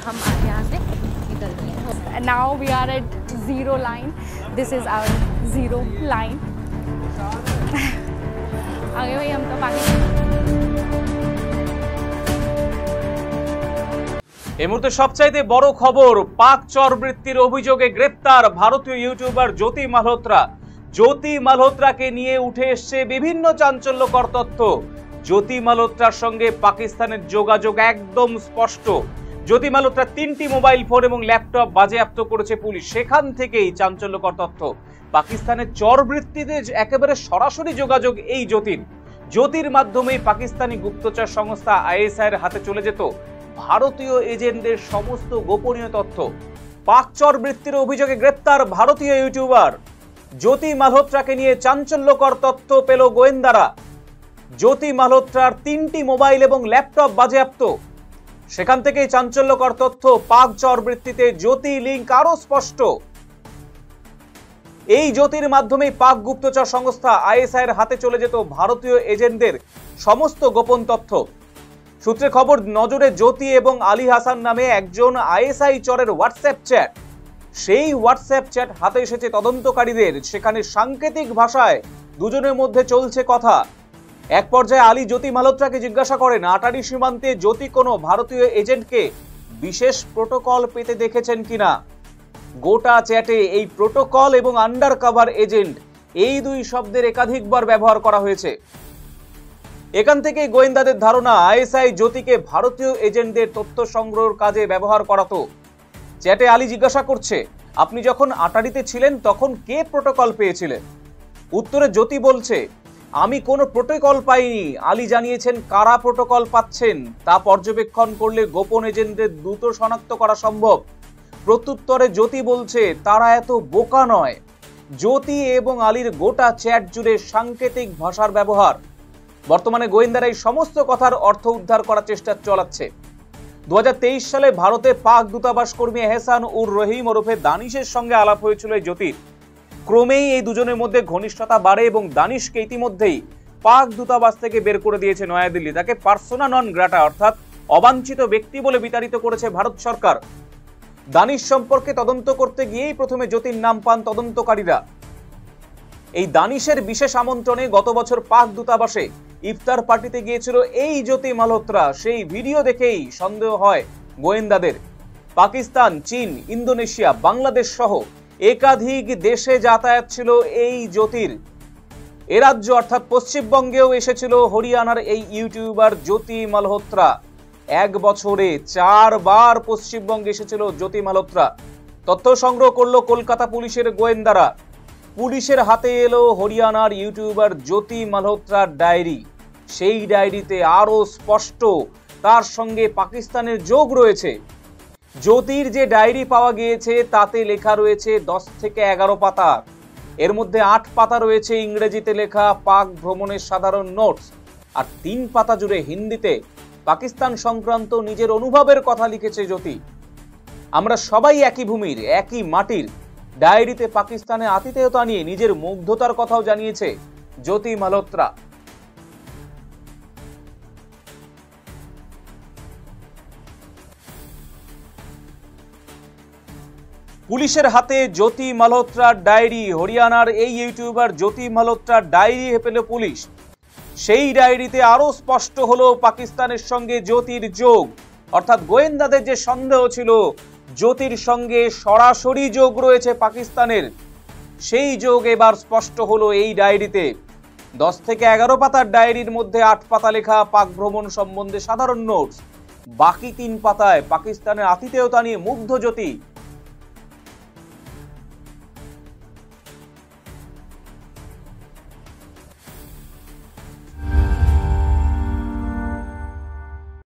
हम यहाँ से निकल रहे हैं। Now we are at zero line. This is our zero line. आगे भाई हम तो पाकिस्तान। এই মুহূর্তে সবচাইতে বড় খবর, পাক চরবৃত্তির অভিযোগে গ্রেপ্তার ভারতীয় ইউটিউবার জ্যোতি মালহোত্রা। জ্যোতি মালহোত্রাকে নিয়ে উঠে এসছে বিভিন্ন চাঞ্চল্যকর তথ্য। জ্যোতি মালহোত্রার সঙ্গে পাকিস্তানের যোগাযোগ একদম স্পষ্ট। জ্যোতি মালহোত্রা 3টি মোবাইল ফোন এবং ল্যাপটপ বাজেয়াপ্ত করেছে পুলিশ। সেখান থেকেই চাঞ্চল্যকর তথ্য। পাকিস্তানের চরবৃত্তিতে একেবারে সরাসরি যোগাযোগ এই জ্যোতির মাধ্যমেই পাকিস্তানি গুপ্তচর সংস্থা আইএসআই এর হাতে চলে যেত ভারতীয় এজেন্টদের সমস্ত গোপনীয় তথ্য। পাক চরবৃত্তির অভিযোগে গ্রেপ্তার ভারতীয় ইউটিউবার জ্যোতি মালহোত্রাকে নিয়ে চাঞ্চল্যকর তথ্য পেল গোয়েন্দারা। জ্যোতি মালহোত্রার 3টি মোবাইল এবং ল্যাপটপ বাজেয়াপ্ত। সেখান থেকেই চাঞ্চল্যকর তথ্য। পাক চরবৃত্তিতে জ্যোতি লিঙ্ক আরো স্পষ্ট। এই জ্যোতির মাধ্যমেই পাক গুপ্তচর সংস্থা আইএসআই এর হাতে চলে যেত ভারতীয় এজেন্টদের সমস্ত গোপন তথ্য। সূত্রে খবর, নজরে জ্যোতি এবং আলী হাসান নামে একজন আইএসআই চরের হোয়াটসঅ্যাপ চ্যাট। সেই হোয়াটসঅ্যাপ চ্যাট হাতে এসেছে তদন্তকারীদের। সেখানে সাংকেতিক ভাষায় দুজনের মধ্যে চলছে কথা। এক পর্যায়ে আলী জ্যোতি মালহোত্রাকে জিজ্ঞাসা করেন, আটারি সীমান্তে জ্যোতি কোনো ভারতীয় এজেন্টকে বিশেষ প্রোটোকল পেতে দেখেছেন কিনা। গোটা চ্যাটে এই প্রোটোকল এবং আন্ডার কভার এজেন্ট এই দুই শব্দের একাধিকবার ব্যবহার করা হয়েছে। এখান থেকে গোয়েন্দাদের ধারণা আইএসআই জ্যোতিকে ভারতীয় এজেন্টদের তথ্য সংগ্রহের কাজে ব্যবহার করাতো। চ্যাটে আলী জিজ্ঞাসা করছে, আপনি যখন আটারিতে ছিলেন তখন কে প্রোটোকল পেয়েছিলেন? উত্তরে জ্যোতি বলছে, আমি কোনো প্রোটোকল পাইনি। আলী জানিয়েছেন কারা প্রোটোকল পাচ্ছেন তা পর্যবেক্ষণ করলে গোপন এজেন্টদের দ্রুত শনাক্ত করা সম্ভব। প্রত্যুত্তরে জ্যোতি বলছে তারা এত বোকা নয়। জ্যোতি এবং আলীর গোটা চ্যাট জুড়ে সাংকেতিক ভাষার ব্যবহার। বর্তমানে গোয়েন্দারা এই সমস্ত কথার অর্থ উদ্ধার করার চেষ্টা চালাচ্ছে। 2023 সালে ভারতে পাক দূতাবাস কর্মী এহসান উর রহিম ওরফে দানিশের সঙ্গে আলাপ হয়েছিল এই জ্যোতির। ক্রমেই এই দুজনের মধ্যে ঘনিষ্ঠতা বাড়ে এবং দানিশকে ইতিমধ্যেই পাক দূতাবাস থেকে বের করে দিয়েছে নয়াদিল্লি। তাকে পার্সোনা নন গ্রাটা অর্থাৎ অবাঞ্ছিত ব্যক্তি বলে বিতাড়িত করেছে ভারত সরকার। দানিশ সম্পর্কে তদন্ত করতে গিয়েই প্রথমে জ্যোতির নাম পান তদন্তকারীরা। এই দানিশের বিশেষ আমন্ত্রণে গত বছর পাক দূতাবাসে ইফতার পার্টিতে গিয়েছিল এই জ্যোতি মালহোত্রা। সেই ভিডিও দেখেই সন্দেহ হয় গোয়েন্দাদের। পাকিস্তান, চীন, ইন্দোনেশিয়া, বাংলাদেশ সহ একাধিক দেশে যাতায়াত ছিল এই জ্যোতির। এ রাজ্য অর্থাৎ পশ্চিমবঙ্গেও এসেছিল হরিয়ানার এই ইউটিউবার জ্যোতি মালহোত্রা। 1 বছরে 4 বার পশ্চিমবঙ্গে এসেছিল জ্যোতি মালহোত্রা। তথ্য সংগ্রহ করলো কলকাতা পুলিশের গোয়েন্দারা। পুলিশের হাতে এলো হরিয়ানার ইউটিউবার জ্যোতি মালহোত্রার ডায়েরি। সেই ডায়েরিতে আরো স্পষ্ট তার সঙ্গে পাকিস্তানের যোগ রয়েছে। জ্যোতির যে ডায়েরি পাওয়া গিয়েছে তাতে লেখা রয়েছে 10 থেকে 11 পাতা। এর মধ্যে 8 পাতা রয়েছে ইংরেজিতে লেখা পাক ভ্রমণের সাধারণ নোটস, আর 3 পাতা জুড়ে হিন্দিতে পাকিস্তান সংক্রান্ত নিজের অনুভবের কথা লিখেছে জ্যোতি। আমরা সবাই একই ভূমির, একই মাটির। ডায়েরিতে পাকিস্তানে আতিথেয়তা নিয়ে নিজের মুগ্ধতার কথাও জানিয়েছে জ্যোতি মালহোত্রা। পুলিশের হাতে জ্যোতি মালহোত্রার ডায়েরি। হরিয়ানার এই ইউটিউবার জ্যোতি মালহোত্রার ডায়েরি পেল পুলিশ। সেই ডায়েরিতে আরো স্পষ্ট হলো পাকিস্তানের সঙ্গে জ্যোতির যোগ। অর্থাৎ গোয়েন্দাদের যে সন্দেহ ছিল জ্যোতির সঙ্গে সরাসরি যোগ রয়েছে পাকিস্তানের, সেই যোগ এবার স্পষ্ট হলো এই ডায়েরিতে। 10 থেকে 11 পাতার ডায়েরির মধ্যে 8 পাতা লেখা পাক ভ্রমণ সম্বন্ধে সাধারণ নোটস। বাকি 3 পাতায় পাকিস্তানের আতিথেয়তা নিয়ে মুগ্ধ জ্যোতি।